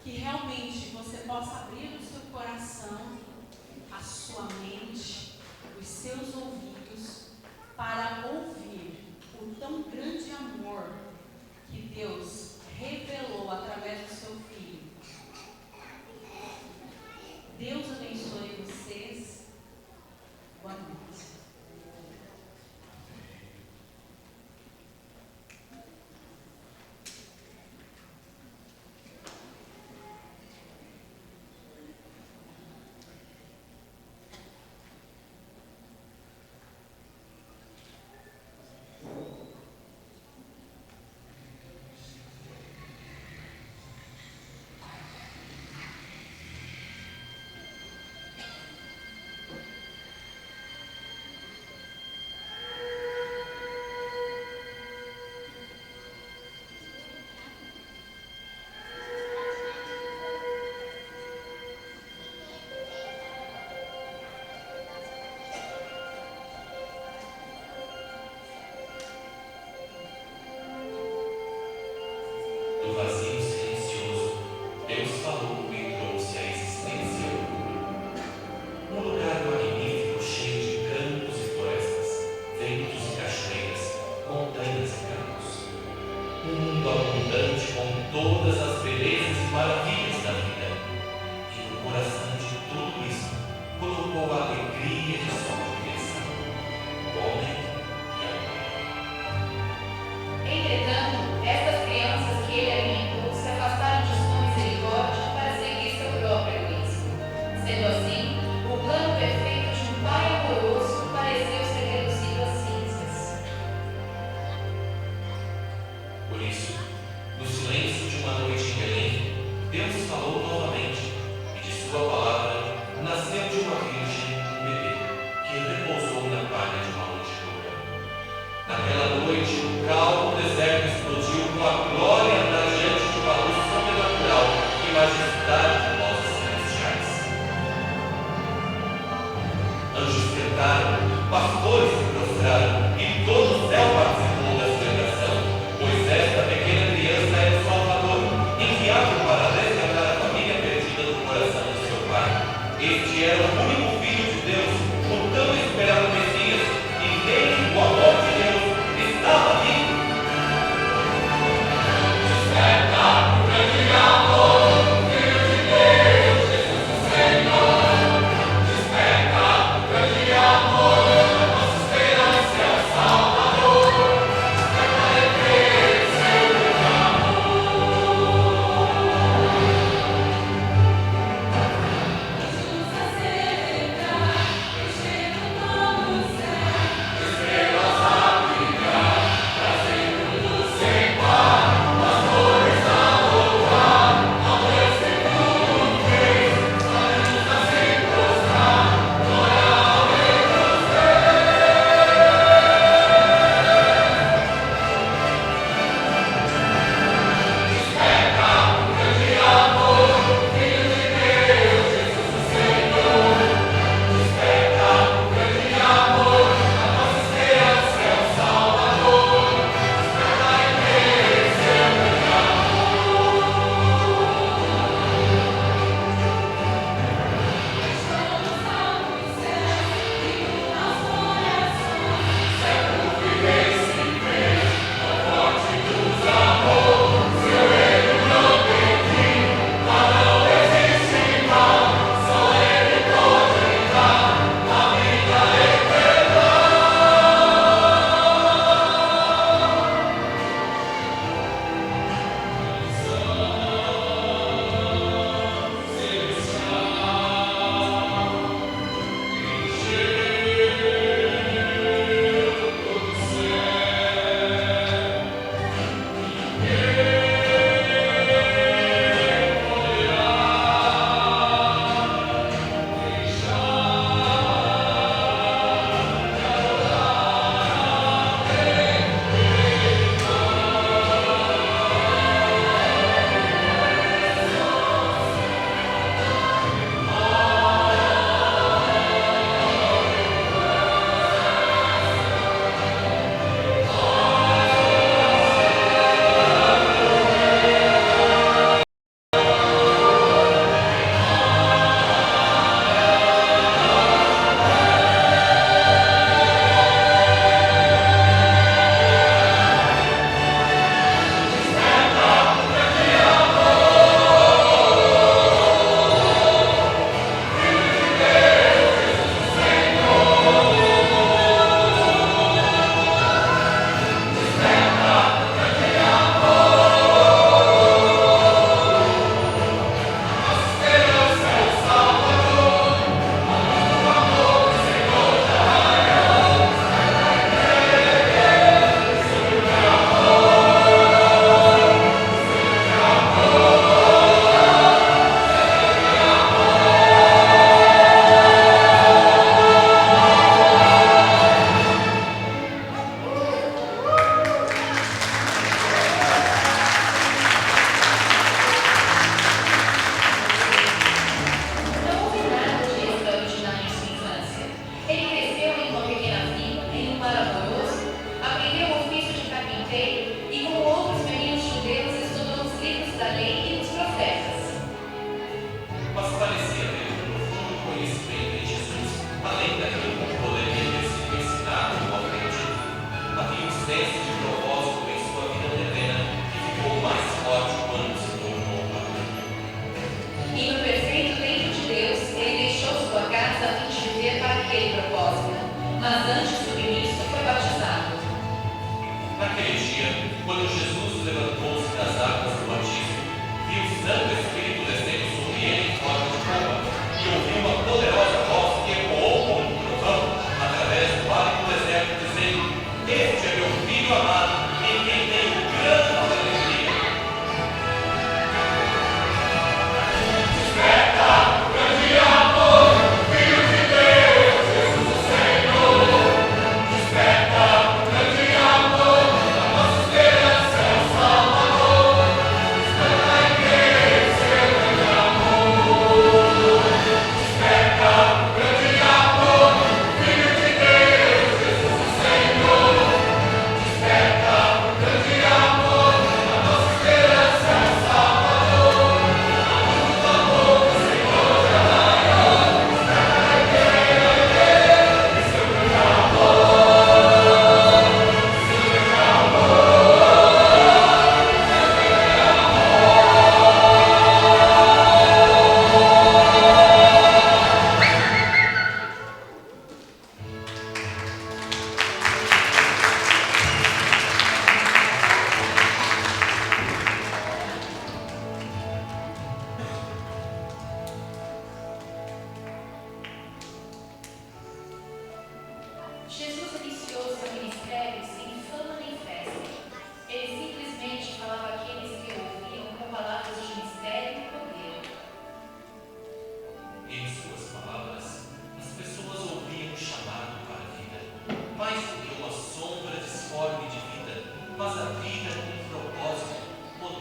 que realmente você possa abrir o seu coração, a sua mente, os seus ouvidos, para ouvir o tão grande amor que Deus revelou através do seu Filho. Deus abençoe vocês. Boa noite. Do vazio silencioso, Deus falou e trouxe à existência um lugar magnífico, cheio de campos e florestas, ventos e cachoeiras, montanhas e campos. Um mundo abundante com todas as belezas e maravilhas da vida. E no coração de tudo isso, colocou a alegria de sua criação, o homem e a mulher. Entretanto, estas crianças que ele alimentou se afastaram de sua misericórdia para seguir seu próprio egoísmo. Sendo assim, o plano perfeito de um pai amoroso pareceu ser reduzido a cinzas. Por isso, no silêncio de uma noite em Belém, Deus falou novamente, e de sua palavra nasceu de uma virgem um bebê, que repousou na palha de uma manjedoura. Naquela noite, o calmo deserto explodiu com a glória radiante de uma luz sobrenatural e majestade de vozes celestiais. Anjos cantaram, pastores se prostraram, e todo o céu participou da celebração, pois esta pequena criança era o Salvador, enviado para resgatar a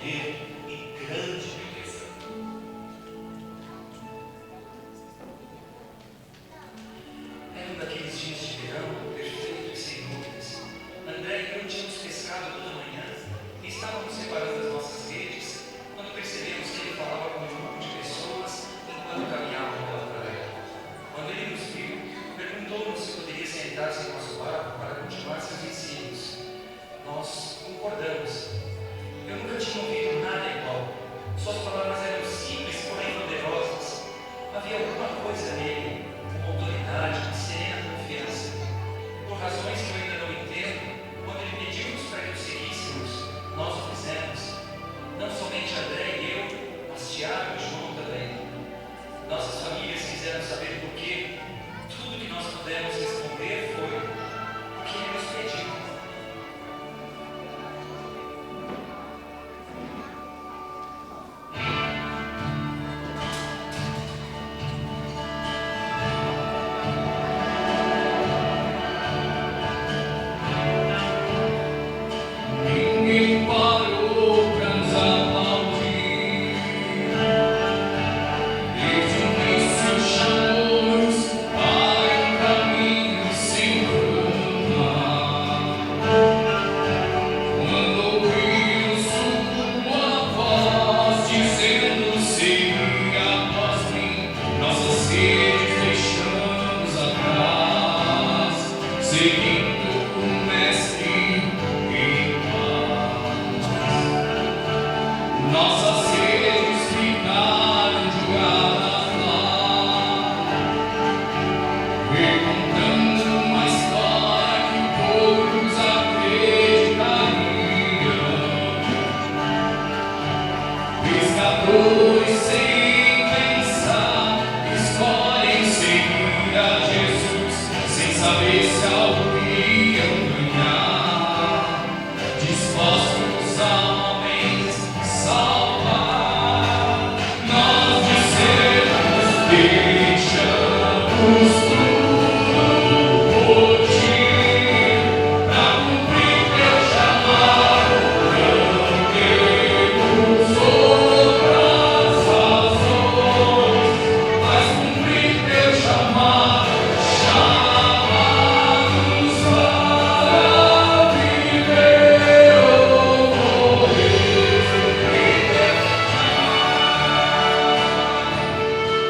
poder e grande beleza. Era um daqueles dias de verão, perfeito e sem dúvidas. André e eu tínhamos pescado toda manhã e estávamos separando as nossas redes quando percebemos que ele falava com um grupo de pessoas enquanto caminhavam pela praia. Quando ele nos viu, perguntou-nos se poderia sentar-se em nosso barco para continuar seus ensinos. Nós concordamos. Eu nunca tinha ouvido nada igual. Suas palavras eram simples, porém poderosas. Havia alguma coisa nele, uma autoridade, uma serena confiança. Por razões que eu ainda não entendo, quando ele pediu-nos para que o seguíssemos, nós o fizemos. Não somente André e eu, mas Tiago e João também. Nossas famílias quiseram saber por quê. Tudo que nós pudemos responder foi o que ele nos pediu. Ninguém parou pra nos aplaudir. Desde o início chamou-nos para um caminho sem volta. Quando ouvimos sua voz dizendo: segui após mim, nossas sedes deixamos atrás, seguindo o Mestre em paz. Nossas redes ficaram jogadas lá, recontando uma história que poucos acreditariam. Pescadores sem pensar escolhem seguir a Jesus, sem saber se algo iam ganhar, dispostos a homens salvar. Nós dissemos: deixamos tudo por ti, pra cumprir teu chamado. Não temos outras razões, mas cumprir teu chamado. Chama-nos para viver ou morrer.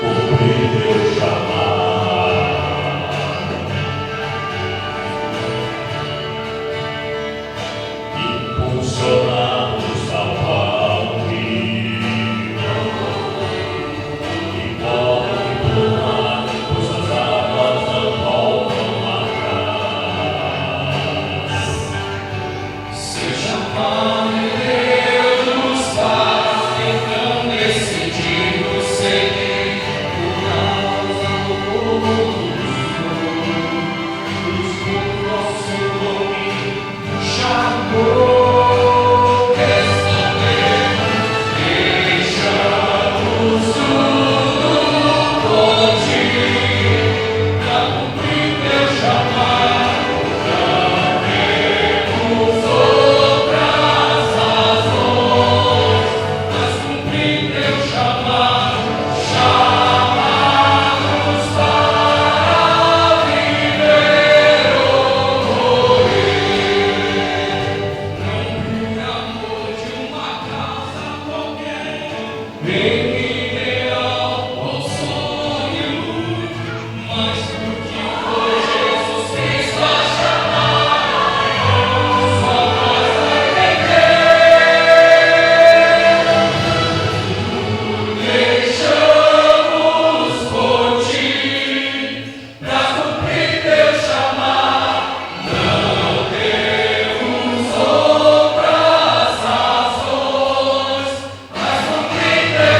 Cumprir teu chamado, impulsionados ao alto e correm do mar, pois as águas não voltam atrás. Seu chamado Deus faz, então decidimos seguir por causa do povo dos por nosso nome chamou. Resolvemos, deixamos tudo por ti, pra cumprir teu chamado. Não temos outras razões, mas cumprir teu chamado. Chama-nos para viver ou morrer. Não por amor de uma causa qualquer, nem ideal ou sonho, mas porque foi Jesus Cristo a chamar. Só nós deixamos por ti, pra cumprir teu chamado. Não temos outras razões, mas cumprir teu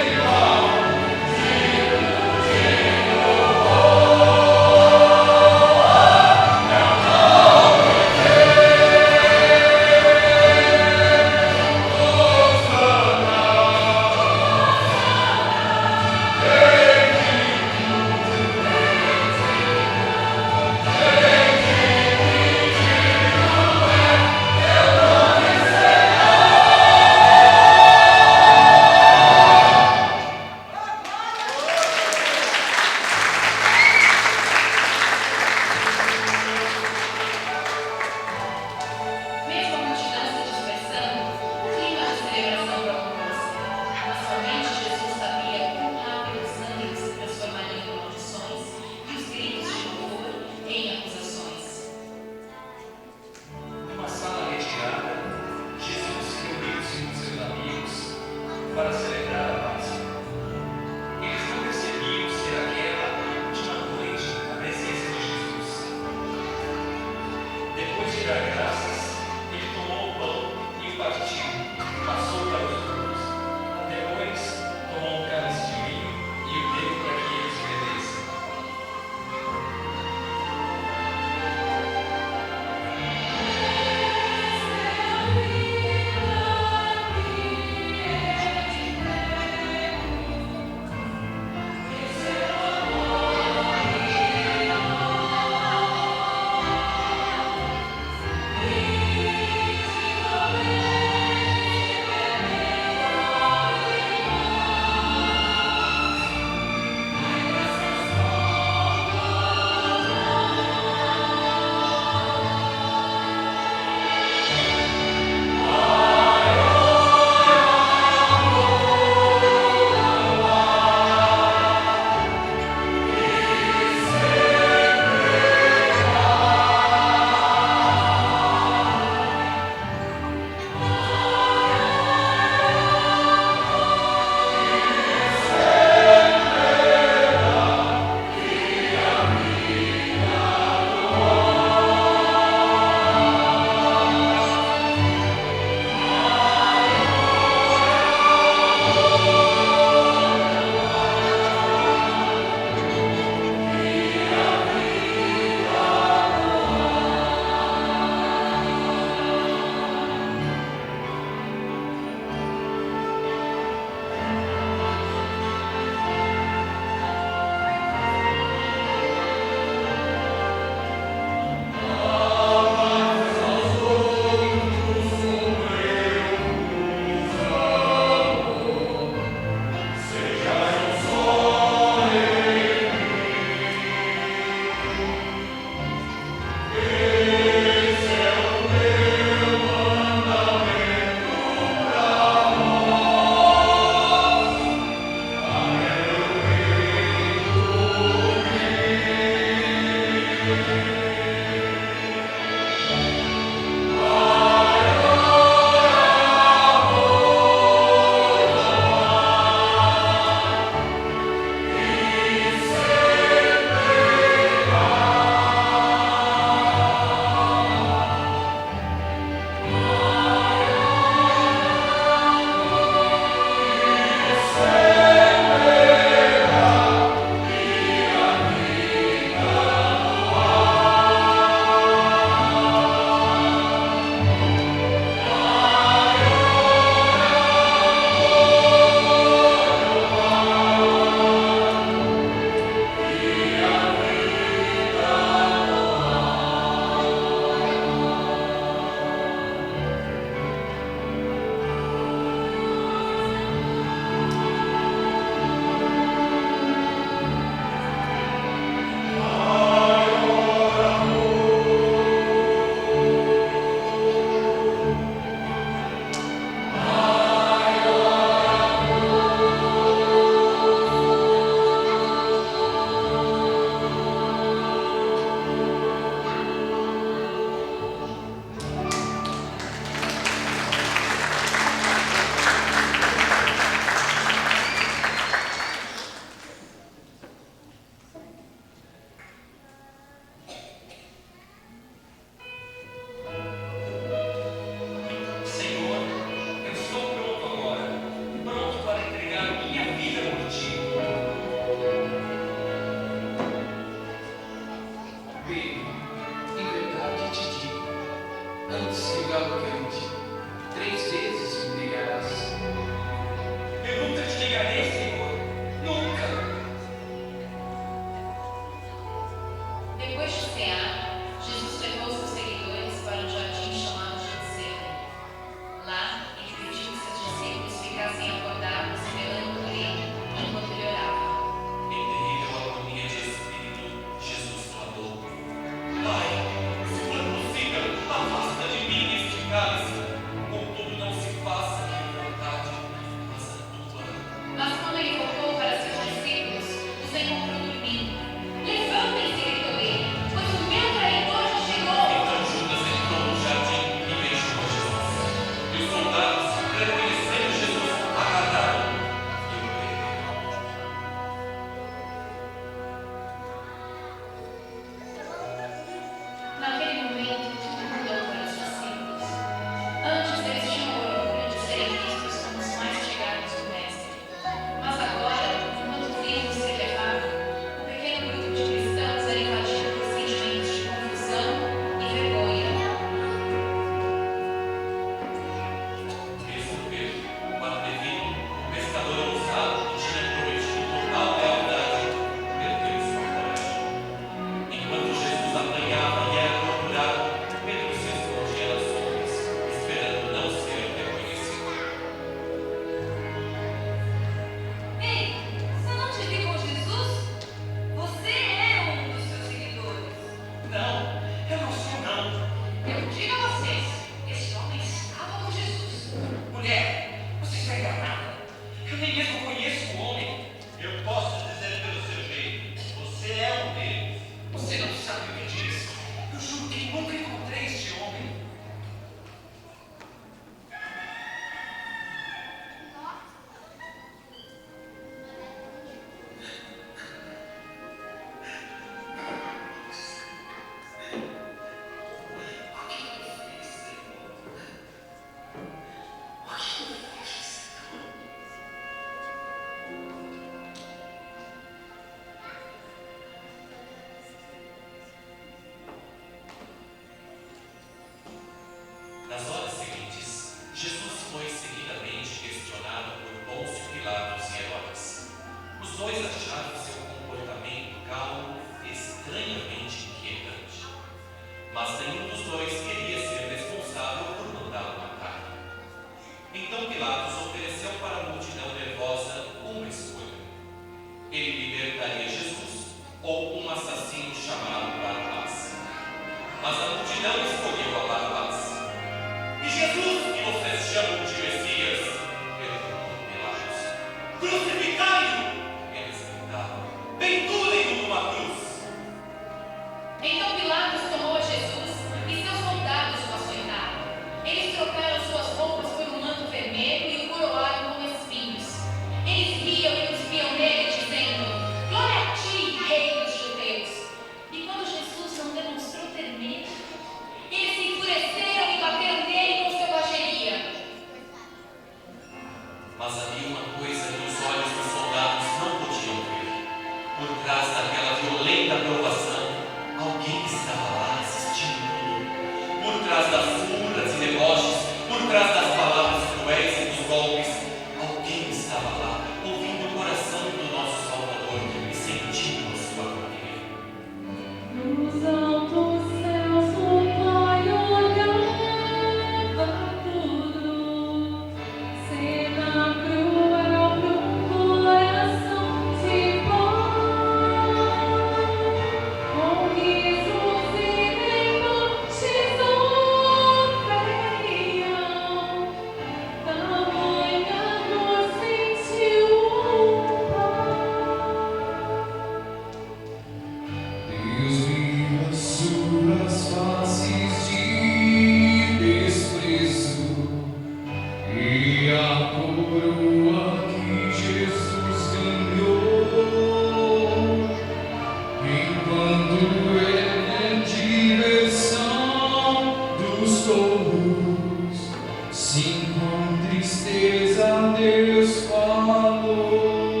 Assim com tristeza Deus falou: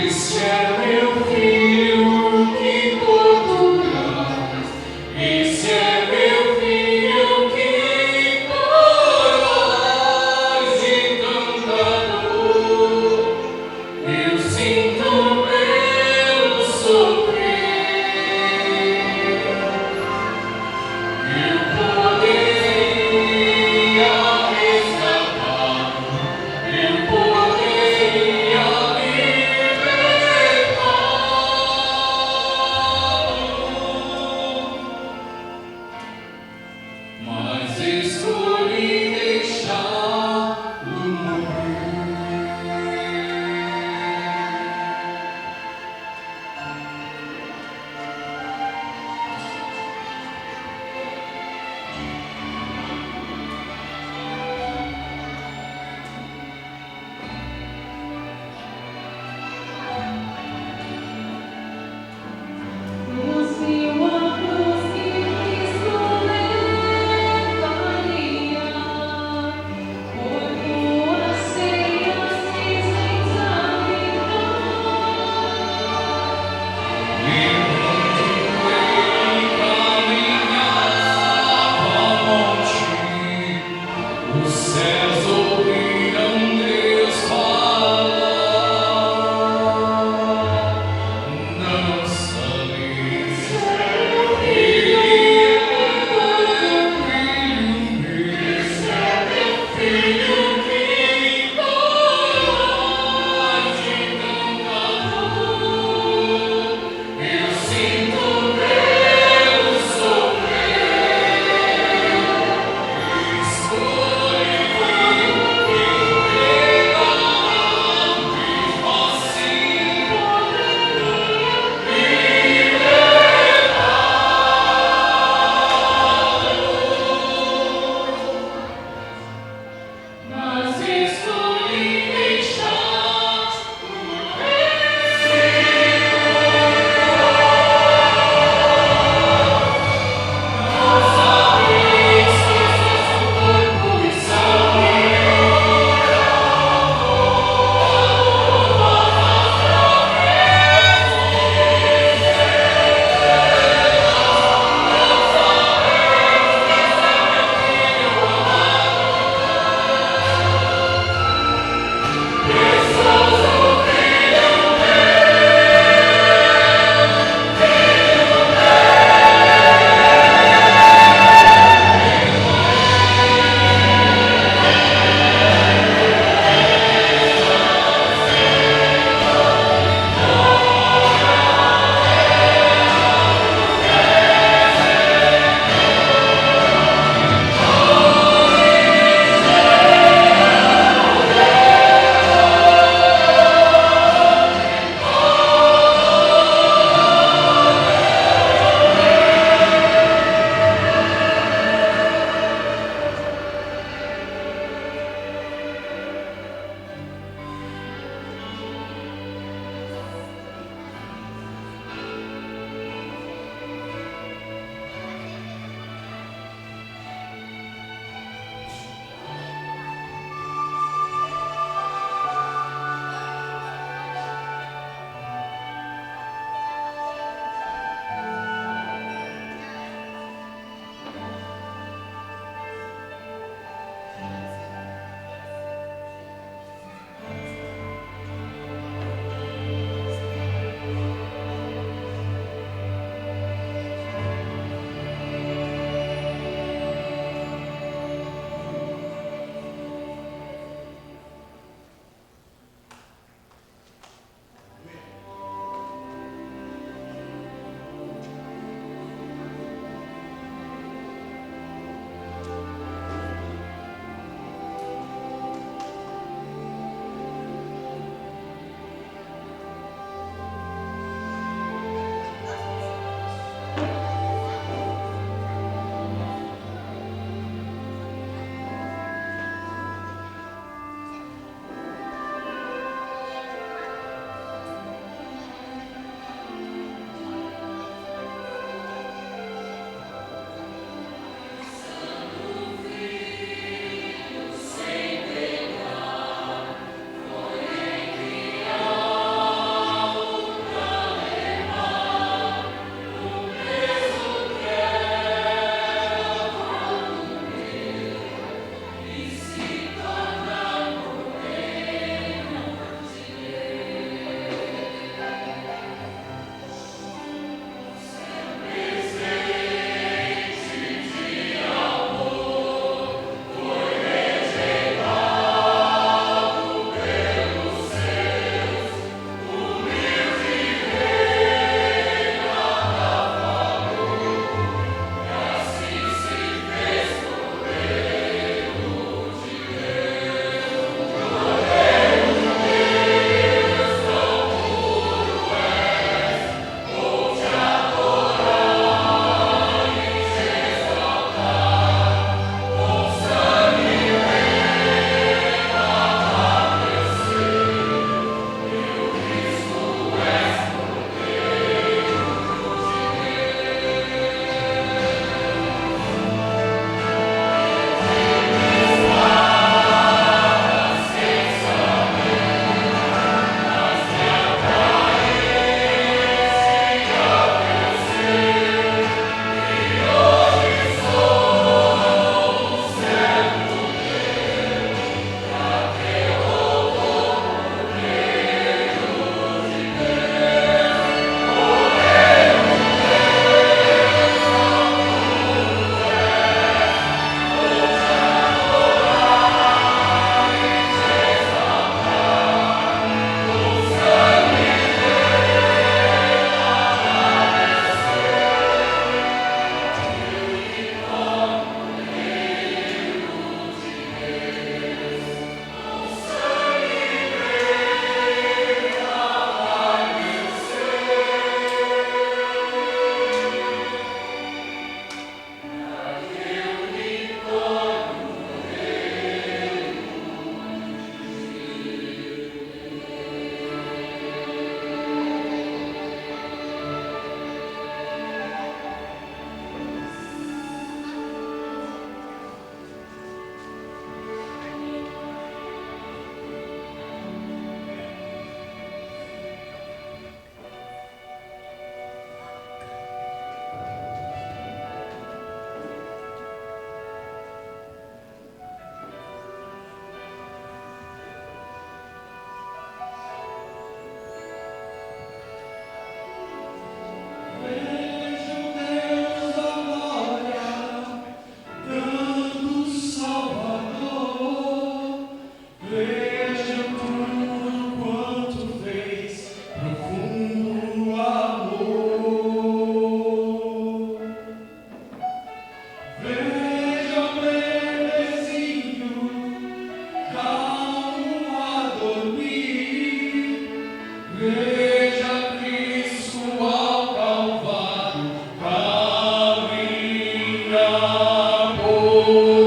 este é meu filho que portugal, este é meu filho que voz encantador. Eu sinto meu sofrer, eu poder Amen.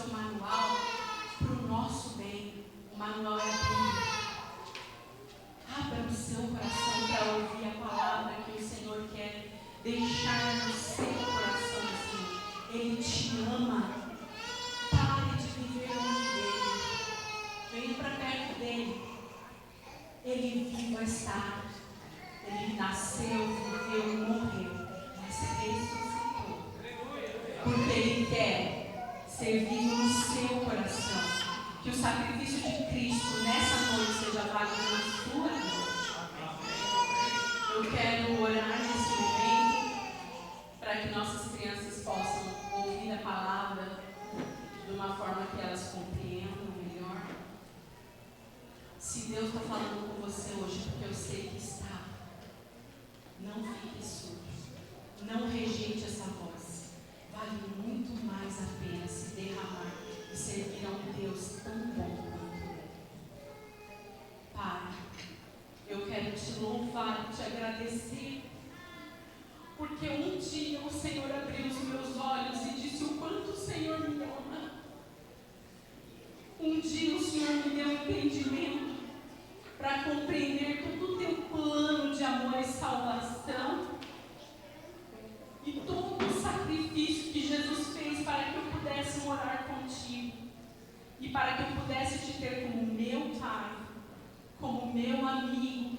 seu manual para o nosso bem. O manual é a Bíblia. Abra o seu coração para ouvir a palavra que o Senhor quer deixar no seu coração assim. Ele te ama. Pare de viver longe dele. Venha para perto dele. Ele vivo está. Ele nasceu, viveu, morreu, mas ressuscitou. Porque ele quer ser vivo no seu coração. Que o sacrifício de Cristo nessa noite seja válido na sua vida. Eu quero orar nesse momento para que nossas crianças possam ouvir a palavra de uma forma que elas compreendam melhor. Se Deus está falando com você hoje, porque eu sei que está, não fique surdo. Não rejeite essa voz. Vale muito mais a pena se derramar e servir a um Deus tão bom quanto Ele. Pai, eu quero te louvar e te agradecer, porque um dia o Senhor abriu os meus olhos e disse o quanto o Senhor me ama. Um dia o Senhor me deu entendimento para compreender todo o teu plano de amor e salvação e todo o sacrifício que Jesus fez para que eu pudesse morar contigo e para que eu pudesse te ter como meu Pai, como meu amigo,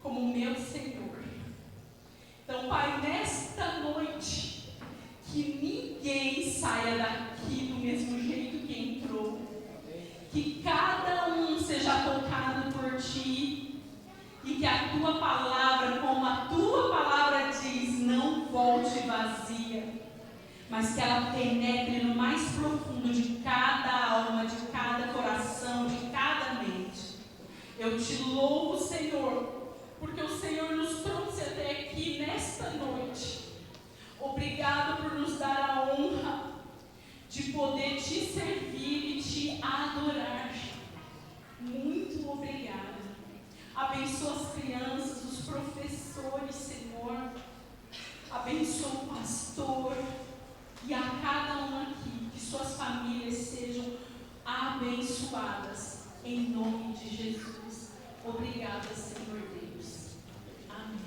como meu Senhor. Então, Pai, nesta noite, que ninguém saia daqui do mesmo jeito que entrou, que cada um seja tocado por Ti e que a Tua palavra, como a Tua palavra diz, não volte vazia, mas que ela penetre no mais profundo de cada alma, de cada coração, de cada mente. Eu Te louvo, Senhor, porque o Senhor nos trouxe até aqui nesta noite. Obrigado por nos dar a honra de poder Te servir e Te adorar. Muito obrigada. Abençoa as crianças, os professores, Senhor. Abençoa o pastor e a cada um aqui, que suas famílias sejam abençoadas, em nome de Jesus. Obrigada, Senhor Deus. Amém.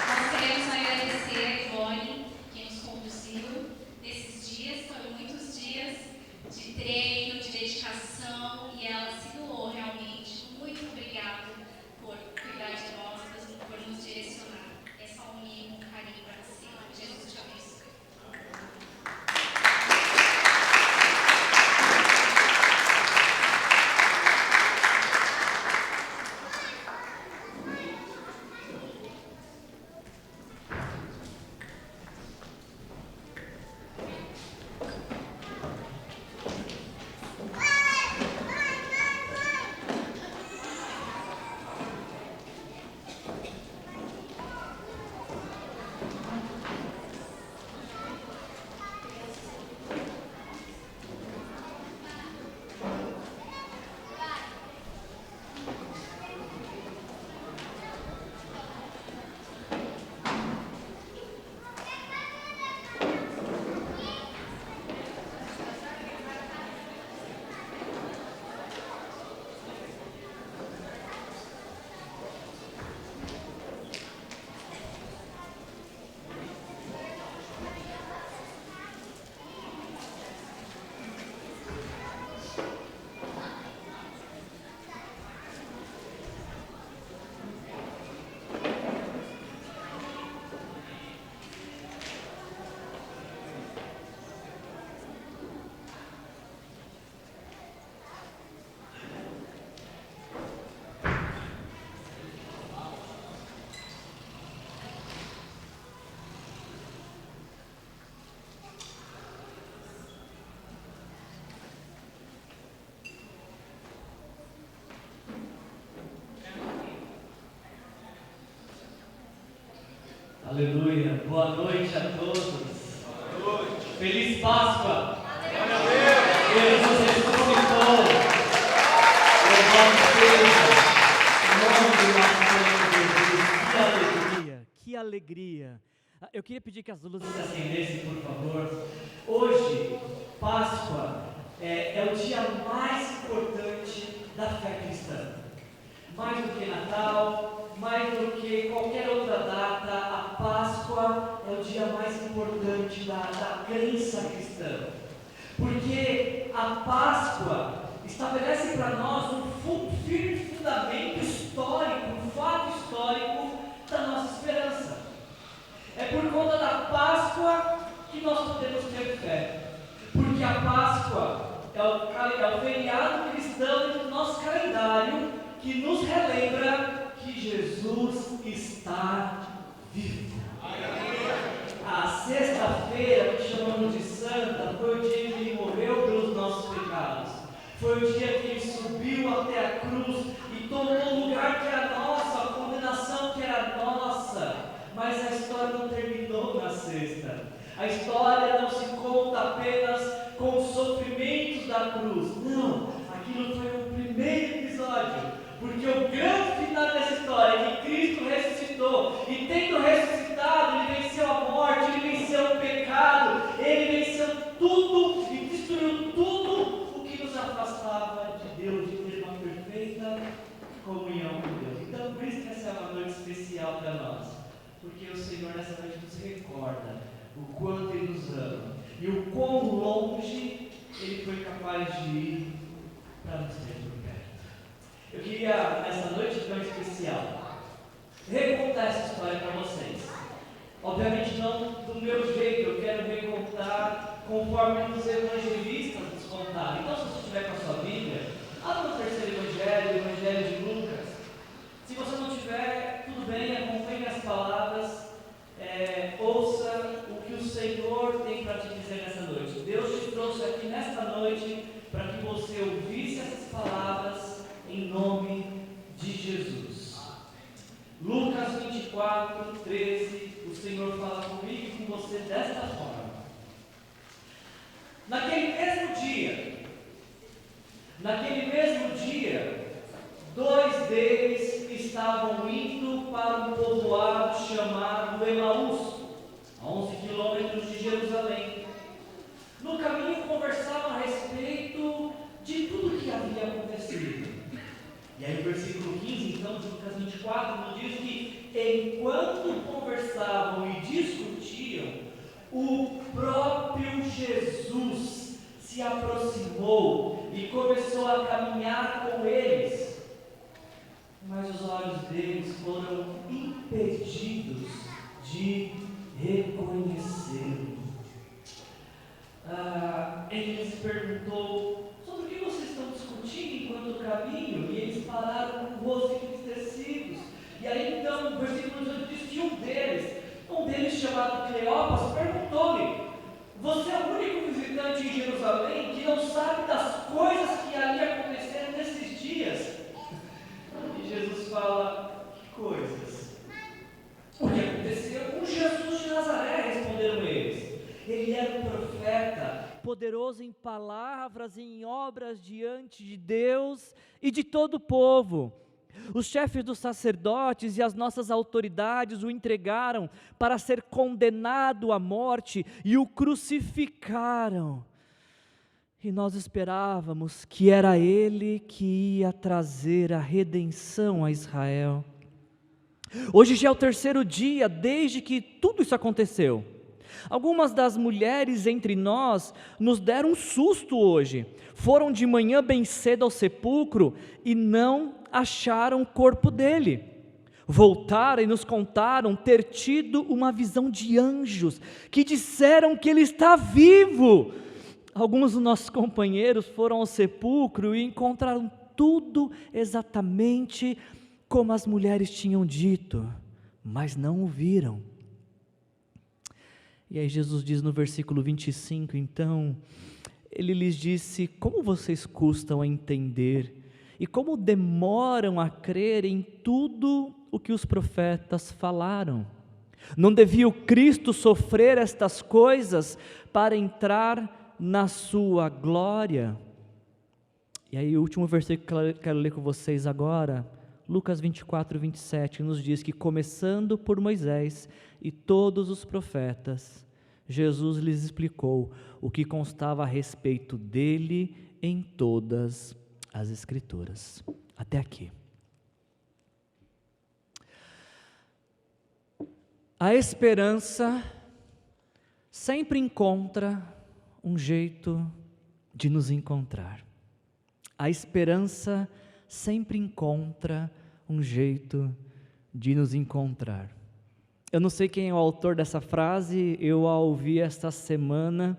Nós queremos agradecer a Ivone, que nos conduziu nesses dias. Foram muitos dias de treino, de dedicação, e ela se doou realmente. Muito obrigada por cuidar de nós, por nos direcionar. É só um mimo, um carinho para você. Jesus te abençoe. Aleluia. Boa noite a todos. Boa noite. Feliz Páscoa. Jesus ressuscitou. Louvado seja Que alegria! Eu queria pedir que as luzes acendessem, por favor. Hoje, Páscoa, é o dia mais importante da fé cristã. Mais do que Natal, mais do que qualquer outra data, a Páscoa é o dia mais importante da crença cristã. Porque a Páscoa estabelece para nós um firme fundamento histórico, um fato histórico da nossa esperança. É por conta da Páscoa que nós podemos ter fé. Porque a Páscoa é o feriado cristão do nosso calendário que nos relembra que Jesus está vivo. A sexta-feira, que chamamos de Santa, foi o dia que Ele morreu pelos nossos pecados. Foi o dia que Ele subiu até a cruz e tomou o lugar que era nosso, a condenação que era nossa. Mas a história não terminou na sexta. A história não se conta apenas com os sofrimentos da cruz. Não, aquilo foi o primeiro episódio. Porque o grande final dessa história é que Cristo ressuscitou. E tendo ressuscitado, Ele venceu a morte, Ele venceu o pecado, Ele venceu tudo e destruiu tudo o que nos afastava de Deus, de ter uma perfeita comunhão com Deus. Então, por isso que essa é uma noite especial para nós. Porque o Senhor nessa noite nos recorda o quanto Ele nos ama e o quão longe Ele foi capaz de ir para nos ter por perto. Eu queria, nessa noite tão especial, recontar essa história para vocês. Obviamente não do meu jeito, eu quero recontar conforme os evangelistas nos contaram. Então, se você estiver com a sua Bíblia, abra no terceiro evangelho, o Evangelho de Lucas. Se você não tiver, tudo bem, acompanhe as palavras, ouça o que o Senhor tem para te dizer nessa noite. Deus te trouxe aqui nesta noite para que você ouvisse essas palavras em nome de Jesus. Lucas 24, 13, o Senhor fala comigo e com você desta forma. Naquele mesmo dia, dois deles estavam indo para um povoado chamado Emaús, a 11 quilômetros de Jerusalém. No caminho conversavam a respeito de tudo o que havia acontecido. E aí o versículo 15, então, de Lucas 24, nos diz que enquanto conversavam e discutiam, o próprio Jesus se aproximou e começou a caminhar com eles. Mas os olhos deles foram impedidos de reconhecê-lo. Ele lhes perguntou: sobre o que vocês estão discutindo enquanto caminham? E eles pararam com o rosto entristecidos. E aí então, no versículo 18 diz que um deles chamado Cleopas, perguntou-lhe: você é o único visitante em Jerusalém que não sabe das coisas que ali aconteceram nesses dias? E Jesus fala: que coisas? O que aconteceu com Jesus de Nazaré, responderam eles. Ele era um profeta, poderoso em palavras e em obras diante de Deus e de todo o povo. Os chefes dos sacerdotes e as nossas autoridades o entregaram para ser condenado à morte e o crucificaram. E nós esperávamos que era Ele que ia trazer a redenção a Israel. Hoje já é o terceiro dia desde que tudo isso aconteceu. Algumas das mulheres entre nós nos deram um susto hoje. Foram de manhã bem cedo ao sepulcro e não acharam o corpo dele. Voltaram e nos contaram ter tido uma visão de anjos que disseram que ele está vivo. Alguns dos nossos companheiros foram ao sepulcro e encontraram tudo exatamente como as mulheres tinham dito, mas não o viram. E aí Jesus diz no versículo 25, então, Ele lhes disse: como vocês custam a entender e como demoram a crer em tudo o que os profetas falaram? Não devia o Cristo sofrer estas coisas para entrar na sua glória? E aí o último versículo que eu quero ler com vocês agora, Lucas 24, 27, nos diz que começando por Moisés e todos os profetas, Jesus lhes explicou o que constava a respeito dele em todas as Escrituras. Até aqui. A esperança sempre encontra um jeito de nos encontrar. A esperança sempre encontra um jeito de nos encontrar. Eu não sei quem é o autor dessa frase, eu a ouvi esta semana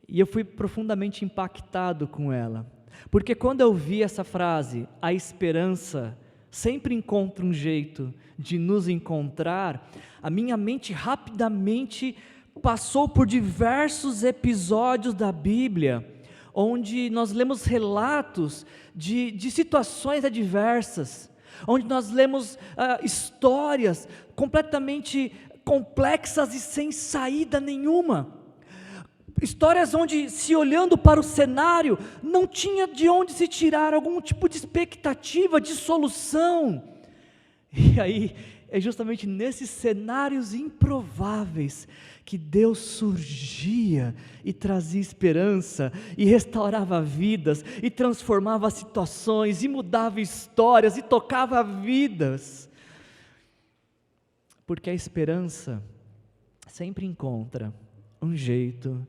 e eu fui profundamente impactado com ela. Porque quando eu vi essa frase, a esperança sempre encontra um jeito de nos encontrar, a minha mente rapidamente passou por diversos episódios da Bíblia, onde nós lemos relatos de situações adversas, onde nós lemos histórias completamente complexas e sem saída nenhuma. Histórias onde, se olhando para o cenário, não tinha de onde se tirar algum tipo de expectativa, de solução. E aí, é justamente nesses cenários improváveis que Deus surgia e trazia esperança, e restaurava vidas, e transformava situações, e mudava histórias, e tocava vidas. Porque a esperança sempre encontra um jeito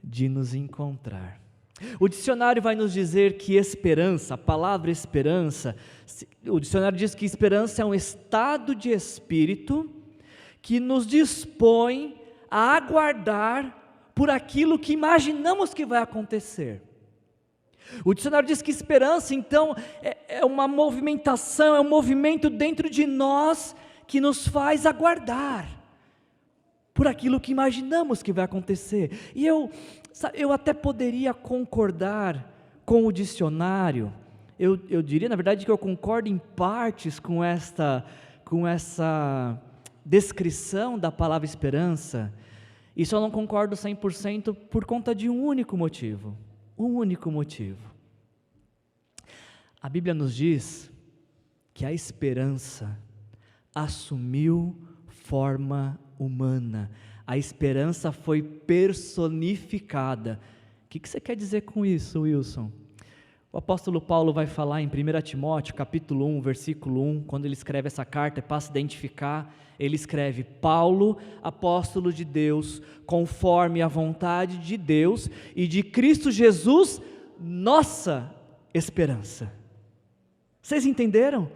de nos encontrar. O dicionário vai nos dizer que esperança, a palavra esperança, o dicionário diz que esperança é um estado de espírito que nos dispõe a aguardar por aquilo que imaginamos que vai acontecer. O dicionário diz que esperança, então, é uma movimentação, é um movimento dentro de nós que nos faz aguardar por aquilo que imaginamos que vai acontecer. E eu até poderia concordar com o dicionário, eu diria, na verdade, que eu concordo em partes com essa descrição da palavra esperança, e só não concordo 100% por conta de um único motivo. A Bíblia nos diz que a esperança assumiu forma humana, a esperança foi personificada. O que você quer dizer com isso, Wilson? O apóstolo Paulo vai falar em 1 Timóteo, capítulo 1, versículo 1, quando ele escreve essa carta, para se identificar, ele escreve: Paulo, apóstolo de Deus, conforme a vontade de Deus e de Cristo Jesus, nossa esperança. Vocês entenderam?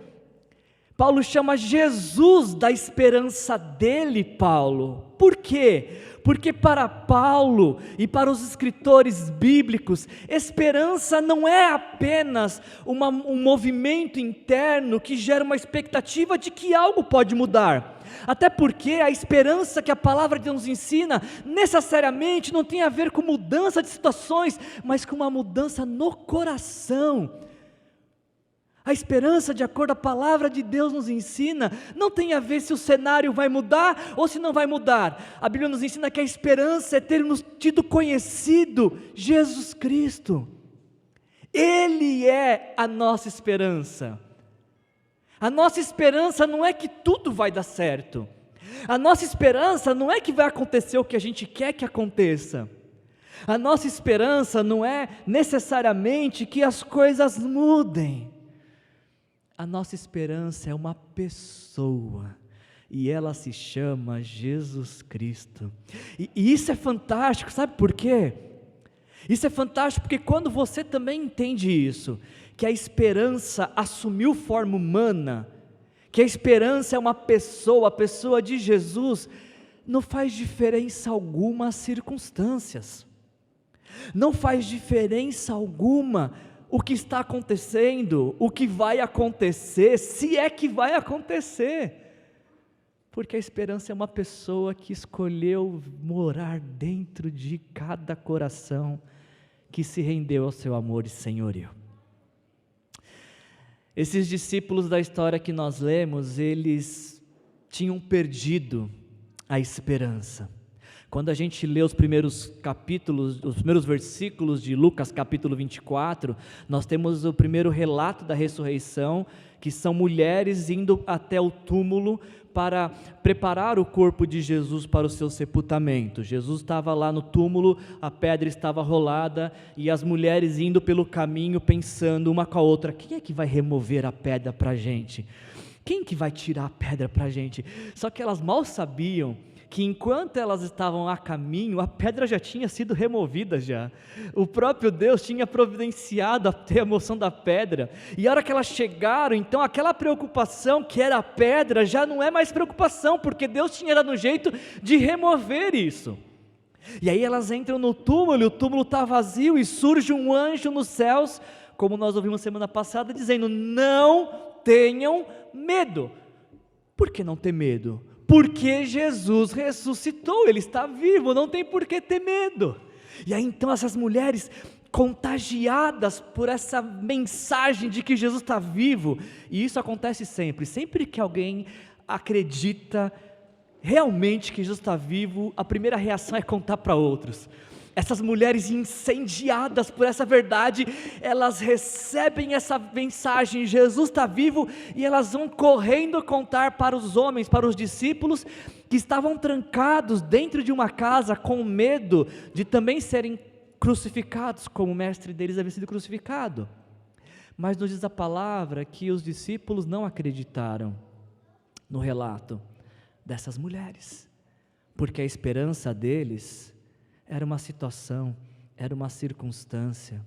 Paulo chama Jesus da esperança dele, Paulo. Por quê? Porque para Paulo e para os escritores bíblicos, esperança não é apenas um movimento interno que gera uma expectativa de que algo pode mudar. Até porque a esperança que a palavra de Deus nos ensina, necessariamente não tem a ver com mudança de situações, mas com uma mudança no coração. A esperança, de acordo com a palavra de Deus nos ensina, não tem a ver se o cenário vai mudar ou se não vai mudar. A Bíblia nos ensina que a esperança é termos tido conhecido Jesus Cristo. Ele é a nossa esperança. A nossa esperança não é que tudo vai dar certo. A nossa esperança não é que vai acontecer o que a gente quer que aconteça. A nossa esperança não é necessariamente que as coisas mudem. A nossa esperança é uma pessoa, e ela se chama Jesus Cristo. E isso é fantástico, sabe por quê? Isso é fantástico porque quando você também entende isso, que a esperança assumiu forma humana, que a esperança é uma pessoa, a pessoa de Jesus, não faz diferença alguma as circunstâncias, não faz diferença alguma o que está acontecendo, o que vai acontecer, se é que vai acontecer, porque a esperança é uma pessoa que escolheu morar dentro de cada coração que se rendeu ao seu amor e senhorio. Esses discípulos da história que nós lemos, eles tinham perdido a esperança. Quando a gente lê os primeiros capítulos, os primeiros versículos de Lucas capítulo 24, nós temos o primeiro relato da ressurreição, que são mulheres indo até o túmulo para preparar o corpo de Jesus para o seu sepultamento. Jesus estava lá no túmulo, a pedra estava rolada, e as mulheres indo pelo caminho pensando uma com a outra: quem é que vai remover a pedra para a gente? Quem que vai tirar a pedra para a gente? Só que elas mal sabiam que enquanto elas estavam a caminho, a pedra já tinha sido removida já. O próprio Deus tinha providenciado a remoção da pedra, e a hora que elas chegaram, então aquela preocupação que era a pedra, já não é mais preocupação, porque Deus tinha dado um jeito de remover isso. E aí elas entram no túmulo, e o túmulo está vazio, e surge um anjo nos céus, como nós ouvimos semana passada, dizendo: não tenham medo. Por que não ter medo? Porque Jesus ressuscitou, Ele está vivo, não tem por que ter medo. E aí então essas mulheres, contagiadas por essa mensagem de que Jesus está vivo, e isso acontece sempre que alguém acredita realmente que Jesus está vivo, a primeira reação é contar para outros. Essas mulheres incendiadas por essa verdade, elas recebem essa mensagem: Jesus está vivo, e elas vão correndo contar para os homens, para os discípulos, que estavam trancados dentro de uma casa com medo de também serem crucificados, como o mestre deles havia sido crucificado. Mas nos diz a palavra que os discípulos não acreditaram no relato dessas mulheres, porque a esperança deles era uma situação, era uma circunstância.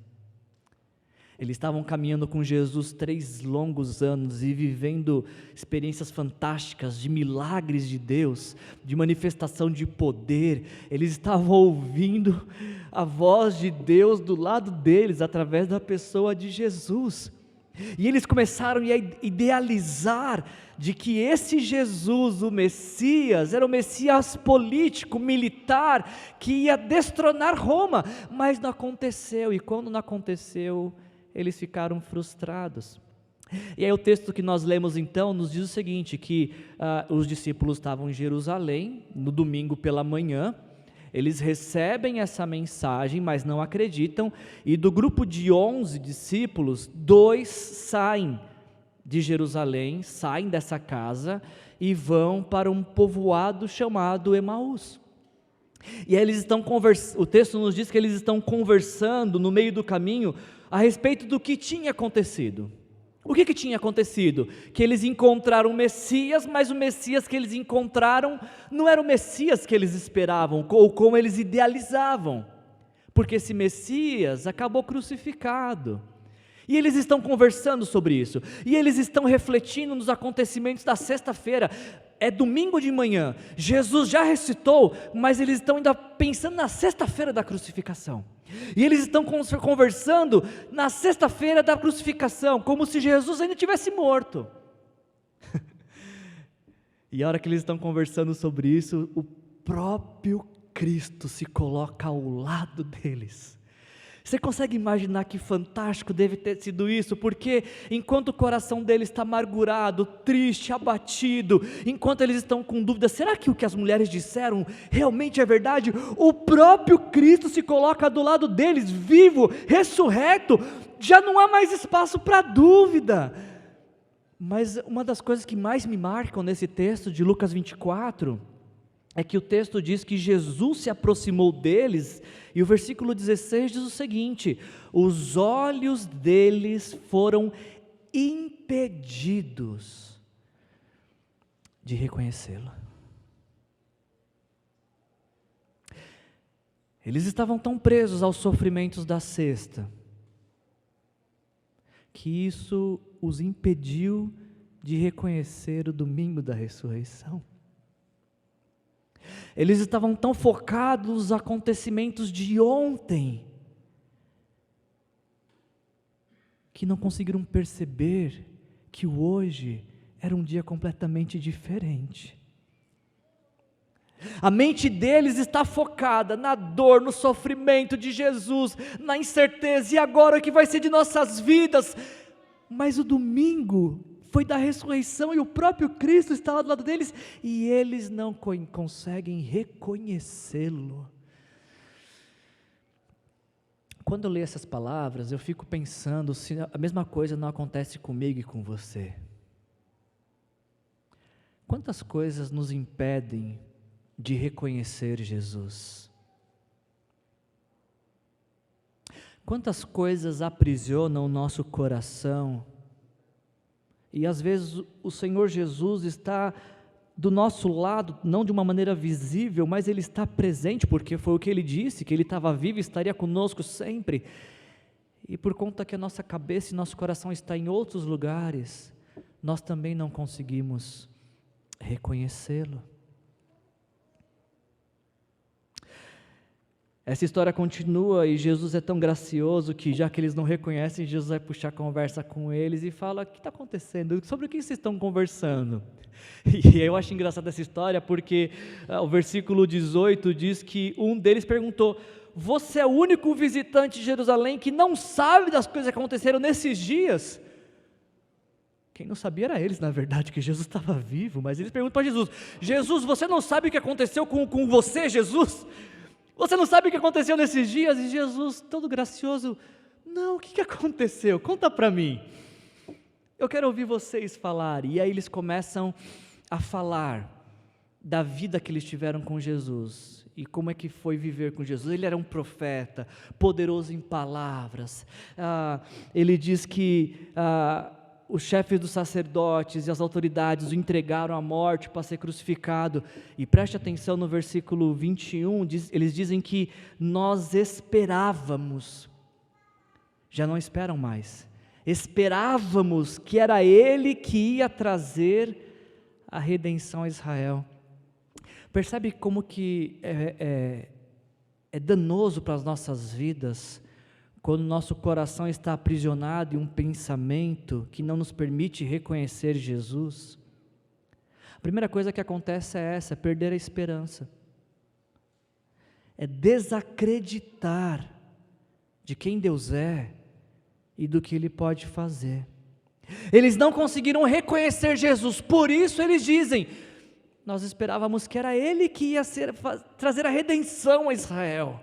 Eles estavam caminhando com Jesus 3 longos anos e vivendo experiências fantásticas de milagres de Deus, de manifestação de poder. Eles estavam ouvindo a voz de Deus do lado deles, através da pessoa de Jesus. E eles começaram a idealizar de que esse Jesus, o Messias, era o Messias político, militar, que ia destronar Roma, mas não aconteceu, e quando não aconteceu, eles ficaram frustrados. E aí o texto que nós lemos então nos diz o seguinte, que os discípulos estavam em Jerusalém, no domingo pela manhã, eles recebem essa mensagem, mas não acreditam, e do grupo de 11 discípulos, 2 saem de Jerusalém, saem dessa casa e vão para um povoado chamado Emaús. E aí eles estão conversando, o texto nos diz que eles estão conversando no meio do caminho a respeito do que tinha acontecido. O que tinha acontecido? Que eles encontraram o Messias, mas o Messias que eles encontraram não era o Messias que eles esperavam, ou como eles idealizavam, porque esse Messias acabou crucificado. E eles estão conversando sobre isso, e eles estão refletindo nos acontecimentos da sexta-feira. É domingo de manhã, Jesus já ressuscitou, mas eles estão ainda pensando na sexta-feira da crucificação. E eles estão conversando na sexta-feira da crucificação, como se Jesus ainda tivesse morto. E a hora que eles estão conversando sobre isso, o próprio Cristo se coloca ao lado deles. Você consegue imaginar que fantástico deve ter sido isso? Porque enquanto o coração deles está amargurado, triste, abatido, enquanto eles estão com dúvida, será que o que as mulheres disseram realmente é verdade? O próprio Cristo se coloca do lado deles, vivo, ressurreto, já não há mais espaço para dúvida. Mas uma das coisas que mais me marcam nesse texto de Lucas 24, é que o texto diz que Jesus se aproximou deles, e o versículo 16 diz o seguinte: os olhos deles foram impedidos de reconhecê-lo. Eles estavam tão presos aos sofrimentos da sexta, que isso os impediu de reconhecer o domingo da ressurreição. Eles estavam tão focados nos acontecimentos de ontem, que não conseguiram perceber que o hoje era um dia completamente diferente. A mente deles está focada na dor, no sofrimento de Jesus, na incerteza, e agora o que vai ser de nossas vidas? Mas o domingo foi da ressurreição e o próprio Cristo está lá do lado deles e eles não conseguem reconhecê-lo. Quando eu leio essas palavras, eu fico pensando se a mesma coisa não acontece comigo e com você. Quantas coisas nos impedem de reconhecer Jesus? Quantas coisas aprisionam o nosso coração? E às vezes o Senhor Jesus está do nosso lado, não de uma maneira visível, mas Ele está presente, porque foi o que Ele disse, que Ele estava vivo e estaria conosco sempre. E por conta que a nossa cabeça e nosso coração está em outros lugares, nós também não conseguimos reconhecê-lo. Essa história continua e Jesus é tão gracioso que, já que eles não reconhecem, Jesus vai puxar conversa com eles e fala: o que está acontecendo? Sobre o que vocês estão conversando? E eu acho engraçada essa história porque o versículo 18 diz que um deles perguntou: você é o único visitante de Jerusalém que não sabe das coisas que aconteceram nesses dias? Quem não sabia era eles, na verdade, que Jesus estava vivo, mas eles perguntam para Jesus: Jesus, você não sabe o que aconteceu com você, Jesus? Você não sabe o que aconteceu nesses dias? E Jesus, todo gracioso: não, o que aconteceu? Conta para mim. Eu quero ouvir vocês falar. E aí eles começam a falar da vida que eles tiveram com Jesus e como é que foi viver com Jesus. Ele era um profeta, poderoso em palavras. Ele diz que os chefes dos sacerdotes e as autoridades o entregaram à morte para ser crucificado. E preste atenção no versículo 21, eles dizem que nós esperávamos, já não esperam mais, esperávamos que era Ele que ia trazer a redenção a Israel. Percebe como que é danoso para as nossas vidas quando nosso coração está aprisionado em um pensamento que não nos permite reconhecer Jesus? A primeira coisa que acontece é essa: é perder a esperança, é desacreditar de quem Deus é e do que Ele pode fazer. Eles não conseguiram reconhecer Jesus, por isso eles dizem: nós esperávamos que era Ele que ia trazer a redenção a Israel.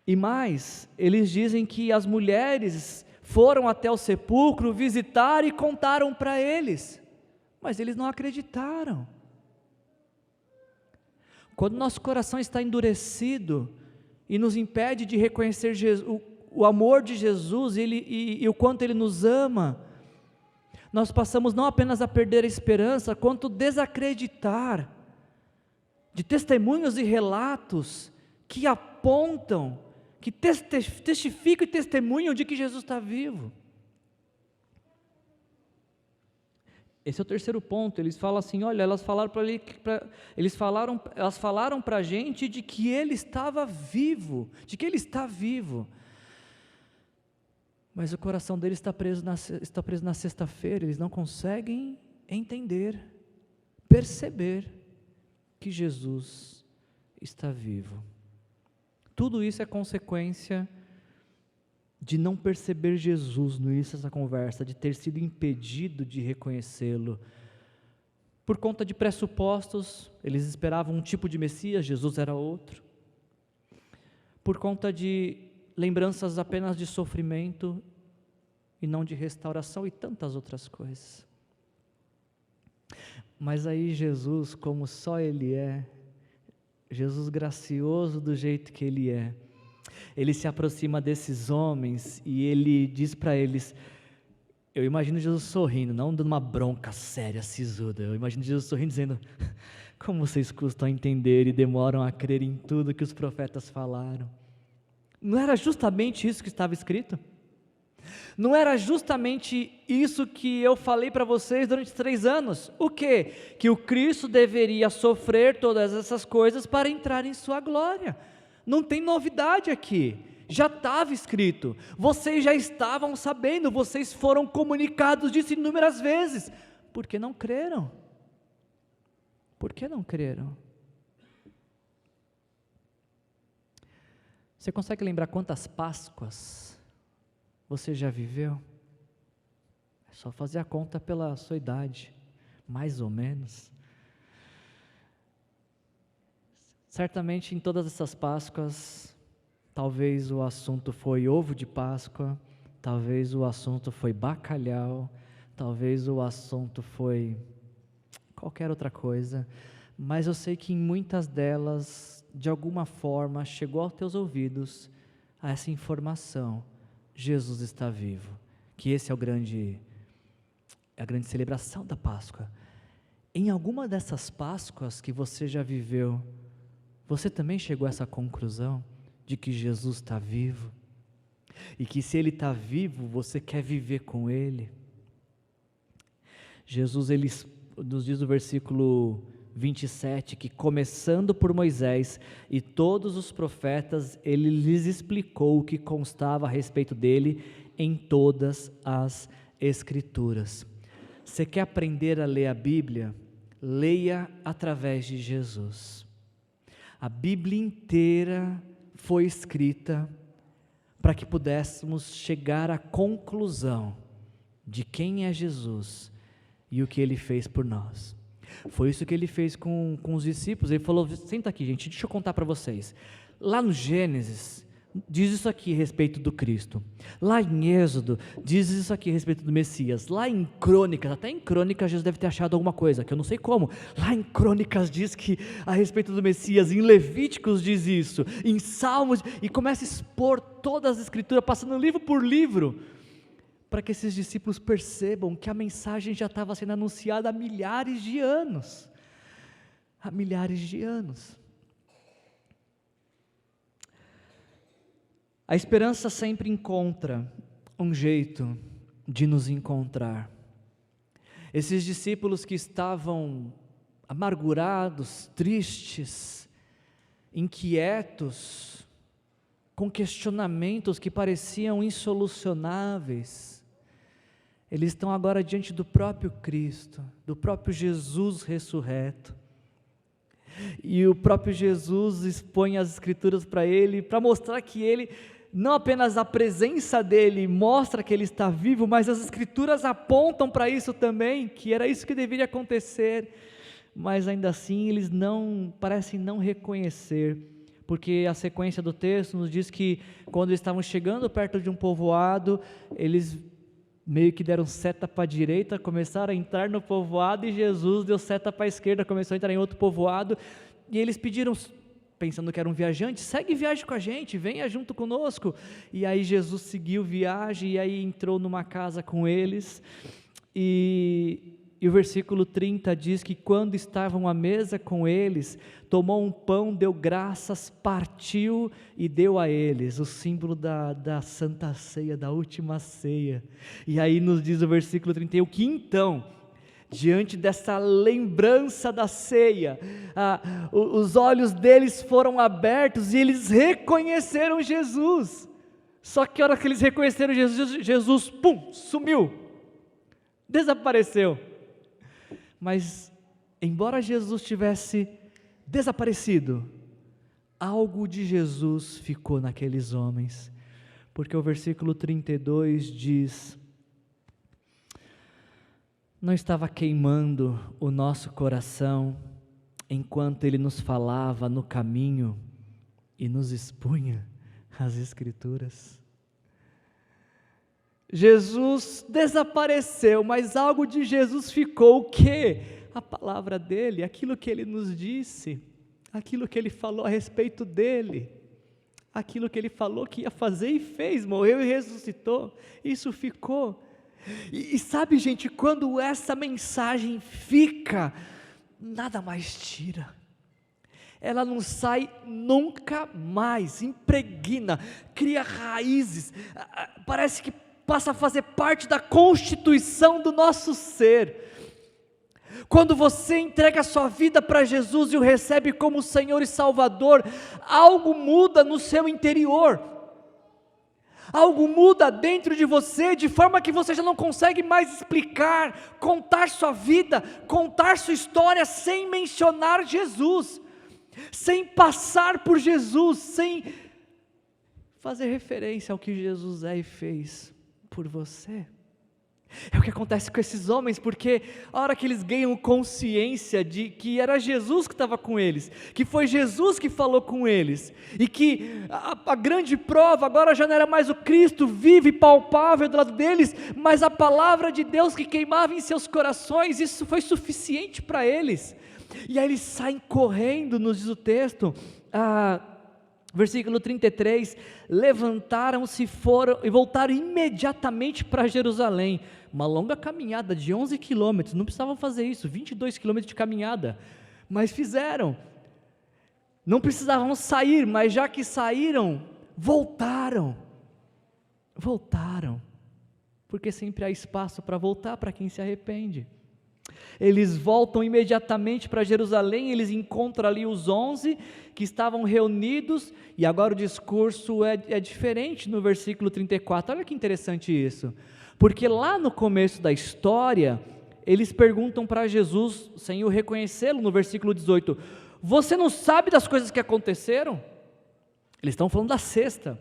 E mais, eles dizem que as mulheres foram até o sepulcro visitar e contaram para eles, mas eles não acreditaram. Quando nosso coração está endurecido e nos impede de reconhecer o amor de Jesus e o quanto Ele nos ama, nós passamos não apenas a perder a esperança, quanto desacreditar de testemunhos e relatos que apontam, que testificam e testemunham de que Jesus está vivo. Esse é o terceiro ponto. Eles falam assim: olha, elas falaram para a gente de que Ele estava vivo, de que Ele está vivo. Mas o coração deles está preso na sexta-feira. Eles não conseguem entender, perceber que Jesus está vivo. Tudo isso é consequência de não perceber Jesus no início dessa conversa, de ter sido impedido de reconhecê-lo. Por conta de pressupostos, eles esperavam um tipo de Messias, Jesus era outro. Por conta de lembranças apenas de sofrimento e não de restauração e tantas outras coisas. Mas aí Jesus, como só Ele é, Jesus gracioso do jeito que Ele é, Ele se aproxima desses homens e Ele diz para eles, eu imagino Jesus sorrindo, não dando uma bronca séria, sisuda, eu imagino Jesus sorrindo dizendo: como vocês custam a entender e demoram a crer em tudo que os profetas falaram. Não era justamente isso que estava escrito? Não era justamente isso que eu falei para vocês durante 3 anos? O quê? Que o Cristo deveria sofrer todas essas coisas para entrar em sua glória. Não tem novidade aqui, já estava escrito, vocês já estavam sabendo, vocês foram comunicados disso inúmeras vezes. Por que não creram? Por que não creram? Você consegue lembrar quantas Páscoas você já viveu? Só fazer a conta pela sua idade, mais ou menos. Certamente em todas essas Páscoas, talvez o assunto foi ovo de Páscoa, talvez o assunto foi bacalhau, talvez o assunto foi qualquer outra coisa, mas eu sei que em muitas delas, de alguma forma, chegou aos teus ouvidos essa informação: Jesus está vivo, que esse é a grande celebração da Páscoa. Em alguma dessas Páscoas que você já viveu, você também chegou a essa conclusão de que Jesus está vivo? E que se Ele está vivo, você quer viver com Ele? Jesus, Ele nos diz no versículo 27, que começando por Moisés e todos os profetas, Ele lhes explicou o que constava a respeito dEle em todas as Escrituras. Você quer aprender a ler a Bíblia? Leia através de Jesus. A Bíblia inteira foi escrita para que pudéssemos chegar à conclusão de quem é Jesus e o que Ele fez por nós. Foi isso que Ele fez com os discípulos. Ele falou: senta aqui, gente, deixa eu contar para vocês. Lá no Gênesis, diz isso aqui a respeito do Cristo. Lá em Êxodo, diz isso aqui a respeito do Messias. Lá em Crônicas, até em Crônicas Jesus deve ter achado alguma coisa, que eu não sei como. Lá em Crônicas diz que a respeito do Messias, em Levíticos diz isso, em Salmos, e começa a expor todas as Escrituras, passando livro por livro, para que esses discípulos percebam que a mensagem já estava sendo anunciada há milhares de anos. Há milhares de anos. A esperança sempre encontra um jeito de nos encontrar. Esses discípulos que estavam amargurados, tristes, inquietos, com questionamentos que pareciam insolucionáveis, eles estão agora diante do próprio Cristo, do próprio Jesus ressurreto. E o próprio Jesus expõe as Escrituras para ele, para mostrar que ele, não apenas a presença dele mostra que ele está vivo, mas as Escrituras apontam para isso também, que era isso que deveria acontecer, mas ainda assim eles parecem não reconhecer, porque a sequência do texto nos diz que quando eles estavam chegando perto de um povoado, eles meio que deram seta para a direita, começaram a entrar no povoado, e Jesus deu seta para a esquerda, começou a entrar em outro povoado, e eles pediram, pensando que era um viajante: segue viagem com a gente, venha junto conosco. E aí Jesus seguiu viagem, e aí entrou numa casa com eles, e o versículo 30 diz que quando estavam à mesa com eles, tomou um pão, deu graças, partiu e deu a eles, o símbolo da Santa Ceia, da última ceia. E aí nos diz o versículo 31, que então, diante dessa lembrança da ceia, os olhos deles foram abertos e eles reconheceram Jesus. Só que a hora que eles reconheceram Jesus, pum, sumiu, desapareceu. Mas, embora Jesus tivesse desaparecido, algo de Jesus ficou naqueles homens, porque o versículo 32 diz: não estava queimando o nosso coração, enquanto Ele nos falava no caminho e nos expunha as Escrituras. Jesus desapareceu, mas algo de Jesus ficou. O quê? A palavra dele, aquilo que ele nos disse, aquilo que ele falou a respeito dele, aquilo que ele falou que ia fazer e fez, morreu e ressuscitou, isso ficou. E sabe, gente, quando essa mensagem fica, nada mais tira. Ela não sai nunca mais, impregna, cria raízes, parece que passa a fazer parte da constituição do nosso ser. Quando você entrega a sua vida para Jesus e o recebe como Senhor e Salvador, algo muda no seu interior, algo muda dentro de você, de forma que você já não consegue mais explicar, contar sua vida, contar sua história sem mencionar Jesus, sem passar por Jesus, sem fazer referência ao que Jesus é e fez por você. É o que acontece com esses homens, porque a hora que eles ganham consciência de que era Jesus que estava com eles, que foi Jesus que falou com eles, e que a grande prova agora já não era mais o Cristo vivo e palpável do lado deles, mas a palavra de Deus que queimava em seus corações, isso foi suficiente para eles. E aí eles saem correndo, nos diz o texto, versículo 33, levantaram-se e voltaram imediatamente para Jerusalém, uma longa caminhada de 11 quilômetros, não precisavam fazer isso, 22 quilômetros de caminhada, mas fizeram, não precisavam sair, mas já que saíram, voltaram, porque sempre há espaço para voltar para quem se arrepende. Eles voltam imediatamente para Jerusalém, eles encontram ali os 11 que estavam reunidos, e agora o discurso é diferente no versículo 34, olha que interessante isso, porque lá no começo da história, eles perguntam para Jesus, sem o reconhecê-lo, no versículo 18, você não sabe das coisas que aconteceram? Eles estão falando da sexta,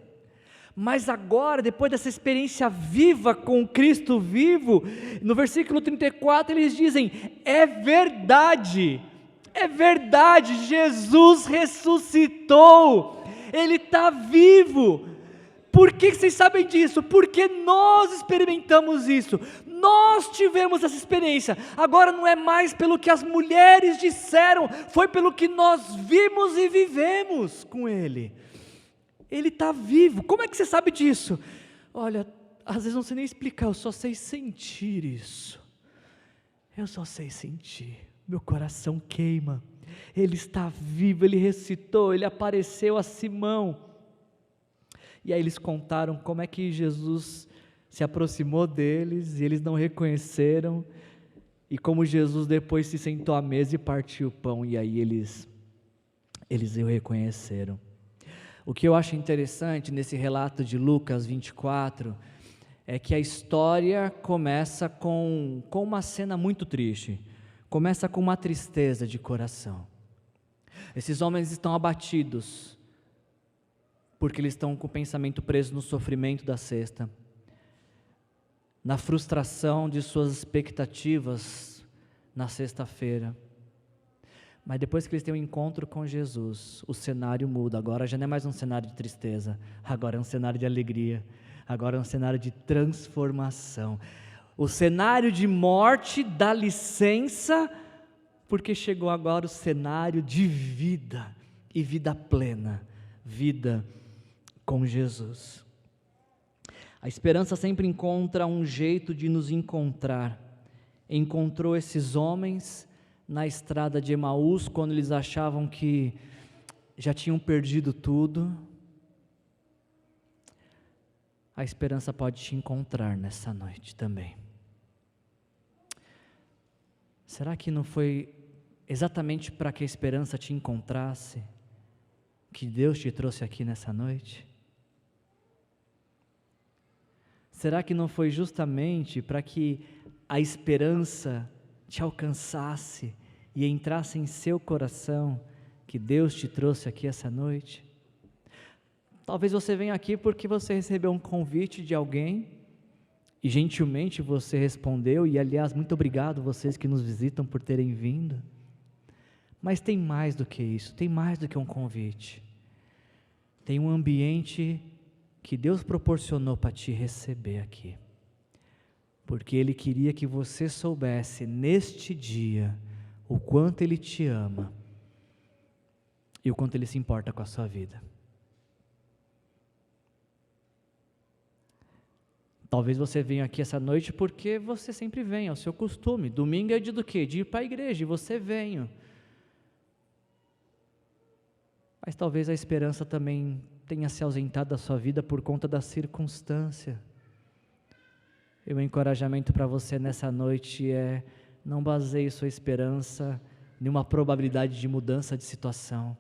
mas agora, depois dessa experiência viva com Cristo vivo, no versículo 34 eles dizem, é verdade, Jesus ressuscitou, Ele está vivo. Por que vocês sabem disso? Porque nós experimentamos isso, nós tivemos essa experiência, agora não é mais pelo que as mulheres disseram, foi pelo que nós vimos e vivemos com Ele. Ele está vivo. Como é que você sabe disso? Olha, às vezes não sei nem explicar, eu só sei sentir isso. Eu só sei sentir. Meu coração queima. Ele está vivo, Ele ressuscitou, Ele apareceu a Simão. E aí eles contaram como é que Jesus se aproximou deles e eles não reconheceram. E como Jesus depois se sentou à mesa e partiu o pão. E aí eles o reconheceram. O que eu acho interessante nesse relato de Lucas 24 é que a história começa com uma cena muito triste, começa com uma tristeza de coração. Esses homens estão abatidos, porque eles estão com o pensamento preso no sofrimento da sexta, na frustração de suas expectativas na sexta-feira. Mas depois que eles têm um encontro com Jesus, o cenário muda, agora já não é mais um cenário de tristeza, agora é um cenário de alegria, agora é um cenário de transformação. O cenário de morte dá licença, porque chegou agora o cenário de vida, e vida plena, vida com Jesus. A esperança sempre encontra um jeito de nos encontrar. Encontrou esses homens na estrada de Emaús, quando eles achavam que já tinham perdido tudo. A esperança pode te encontrar nessa noite também. Será que não foi exatamente para que a esperança te encontrasse que Deus te trouxe aqui nessa noite? Será que não foi justamente para que a esperança te alcançasse e entrasse em seu coração que Deus te trouxe aqui essa noite? Talvez você venha aqui porque você recebeu um convite de alguém e gentilmente você respondeu, e aliás, muito obrigado vocês que nos visitam por terem vindo. Mas tem mais do que isso, tem mais do que um convite. Tem um ambiente que Deus proporcionou para te receber aqui, porque Ele queria que você soubesse neste dia o quanto Ele te ama e o quanto Ele se importa com a sua vida. Talvez você venha aqui essa noite porque você sempre vem, é o seu costume. Domingo é dia do quê? De ir para a igreja, e você vem. Mas talvez a esperança também tenha se ausentado da sua vida por conta da circunstância. E o encorajamento para você nessa noite é: não baseie sua esperança em uma probabilidade de mudança de situação.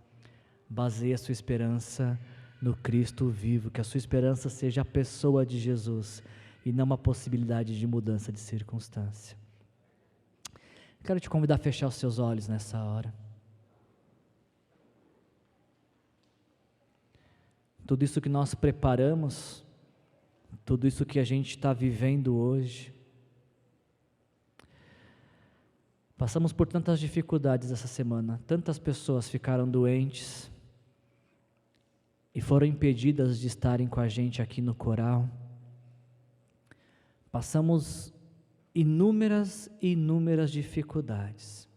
Baseie a sua esperança no Cristo vivo, que a sua esperança seja a pessoa de Jesus e não uma possibilidade de mudança de circunstância. Quero te convidar a fechar os seus olhos nessa hora. Tudo isso que nós preparamos, tudo isso que a gente está vivendo hoje, Passamos por tantas dificuldades essa semana, tantas pessoas ficaram doentes e foram impedidas de estarem com a gente aqui no coral. Passamos inúmeras dificuldades,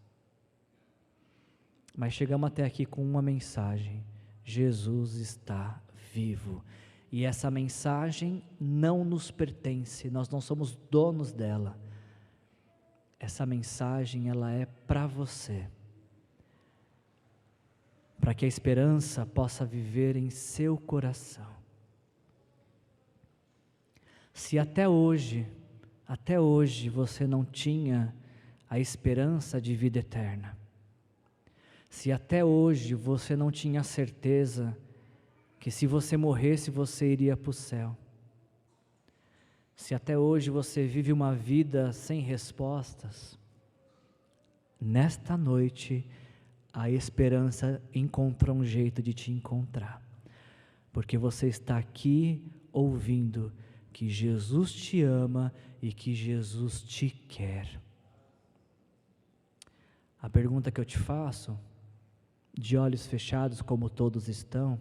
mas chegamos até aqui com uma mensagem: Jesus está vivo. E essa mensagem não nos pertence, nós não somos donos dela. Essa mensagem, ela é para você, para que a esperança possa viver em seu coração. Se até hoje você não tinha a esperança de vida eterna, se até hoje você não tinha certeza que se você morresse você iria para o céu, se até hoje você vive uma vida sem respostas, nesta noite a esperança encontrou um jeito de te encontrar, porque você está aqui ouvindo que Jesus te ama e que Jesus te quer. A pergunta que eu te faço, de olhos fechados como todos estão,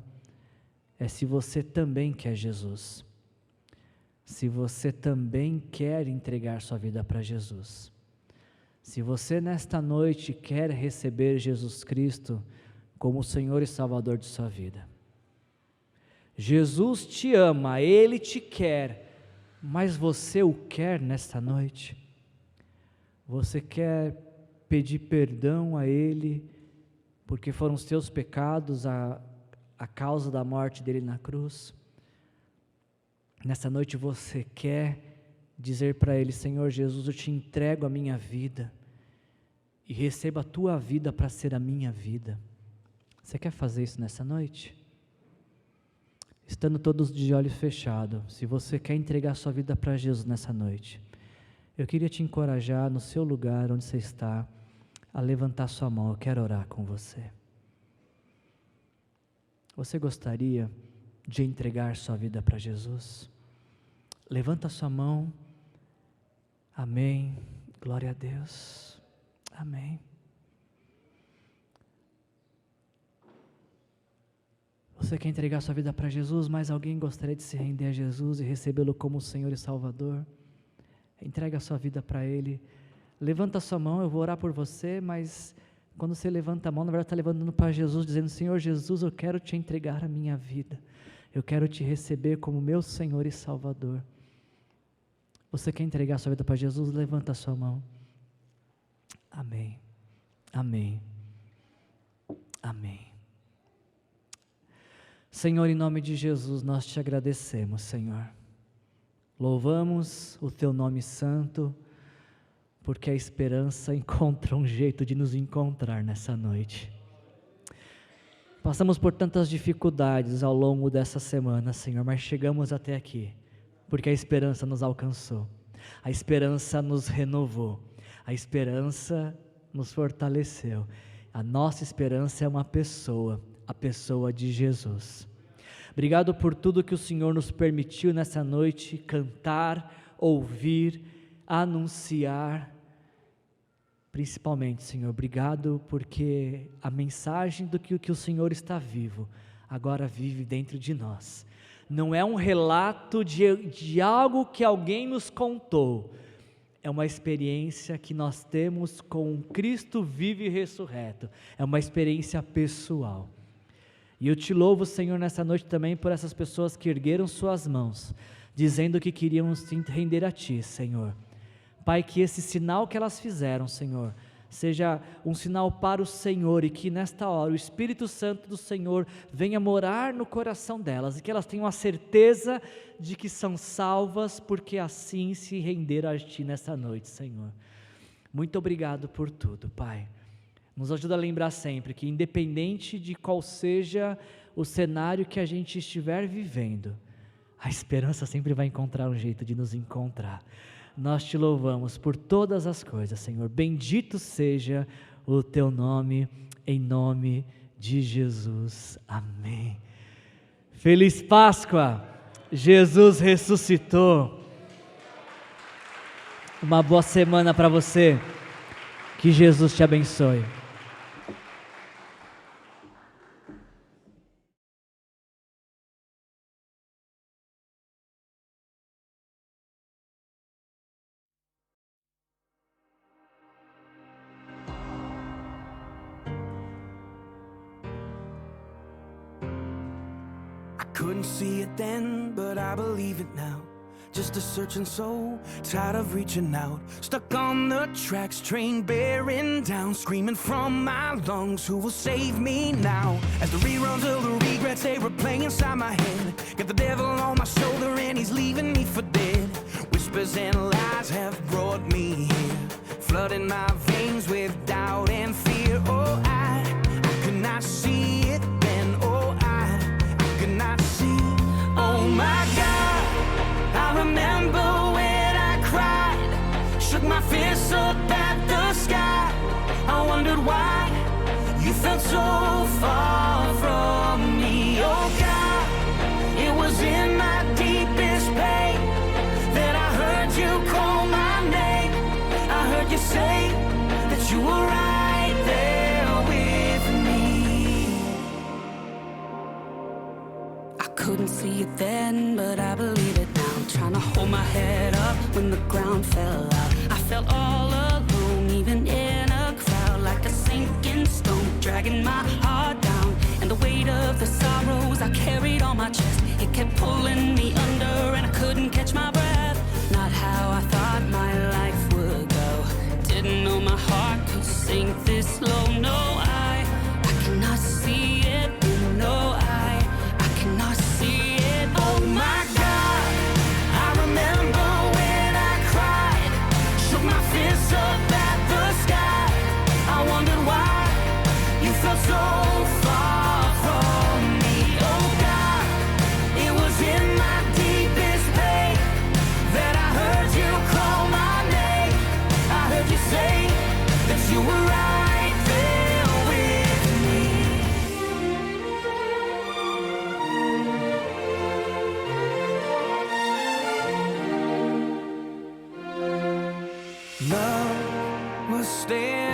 é se você também quer Jesus, se você também quer entregar sua vida para Jesus, se você nesta noite quer receber Jesus Cristo como o Senhor e Salvador de sua vida. Jesus te ama, Ele te quer, mas você o quer nesta noite? Você quer pedir perdão a Ele, porque foram os teus pecados a causa da morte dele na cruz? Nessa noite você quer dizer para Ele: Senhor Jesus, eu te entrego a minha vida e recebo a tua vida para ser a minha vida. Você quer fazer isso nessa noite? Estando todos de olhos fechados, se você quer entregar sua vida para Jesus nessa noite, eu queria te encorajar no seu lugar onde você está, a levantar sua mão. Eu quero orar com você. Você gostaria de entregar sua vida para Jesus? Levanta sua mão. Amém. Glória a Deus. Amém. Você quer entregar sua vida para Jesus, mas alguém gostaria de se render a Jesus e recebê-lo como Senhor e Salvador? Entrega a sua vida para Ele. Levanta sua mão, eu vou orar por você, mas quando você levanta a mão, na verdade está levantando para Jesus, dizendo: Senhor Jesus, eu quero te entregar a minha vida, eu quero te receber como meu Senhor e Salvador. Você quer entregar a sua vida para Jesus? Levanta a sua mão. Amém, amém, amém. Senhor, em nome de Jesus, nós te agradecemos, Senhor. Louvamos o teu nome santo, porque a esperança encontra um jeito de nos encontrar nessa noite. Passamos por tantas dificuldades ao longo dessa semana, Senhor, mas chegamos até aqui, porque a esperança nos alcançou, a esperança nos renovou, a esperança nos fortaleceu. A nossa esperança é uma pessoa, a pessoa de Jesus. Obrigado por tudo que o Senhor nos permitiu nessa noite cantar, ouvir, anunciar. Principalmente, Senhor, obrigado porque a mensagem do que o Senhor está vivo, agora vive dentro de nós. Não é um relato de algo que alguém nos contou, é uma experiência que nós temos com um Cristo vivo e ressurreto, é uma experiência pessoal. E eu te louvo, Senhor, nessa noite também por essas pessoas que ergueram suas mãos, dizendo que queriam se render a Ti, Senhor. Pai, que esse sinal que elas fizeram, Senhor, seja um sinal para o Senhor, e que nesta hora o Espírito Santo do Senhor venha morar no coração delas, e que elas tenham a certeza de que são salvas, porque assim se renderam a Ti nesta noite, Senhor. Muito obrigado por tudo, Pai. Nos ajuda a lembrar sempre que, independente de qual seja o cenário que a gente estiver vivendo, a esperança sempre vai encontrar um jeito de nos encontrar. Nós te louvamos por todas as coisas, Senhor. Bendito seja o teu nome, em nome de Jesus. Amém. Feliz Páscoa! Jesus ressuscitou. Uma boa semana para você. Que Jesus te abençoe. Couldn't see it then, but I believe it now. Just a searching soul, tired of reaching out. Stuck on the tracks, train bearing down. Screaming from my lungs, who will save me now? As the reruns of the regrets, they replay inside my head. Got the devil on my shoulder and he's leaving me for dead. Whispers and lies have brought me here, flooding my veins with doubt and fear. Oh, I could not see it then. Oh, I could not see. Oh my God, I remember when I cried, shook my fist up at the sky. I wondered why you felt so far from me. Oh God, it was in my deepest pain that I heard you call my name. I heard you say that you were right there with me. I couldn't see it then, but I believe it now. Trying to hold my head up when the ground fell out. I felt all alone, even in a crowd, like a sinking stone, dragging my heart down. And the weight of the sorrows I carried on my chest, it kept pulling me under, and I couldn't catch my breath. Not how I thought my life would go. Didn't know my heart could sink this low. No, I cannot see it. No, I cannot see it. Oh my God, I remember when I cried, shook my fist up at the sky. I wondered why you felt so far from me. Oh God, it was in my deepest pain that I heard you call my name. I heard you say that you were right there with me. Love was standing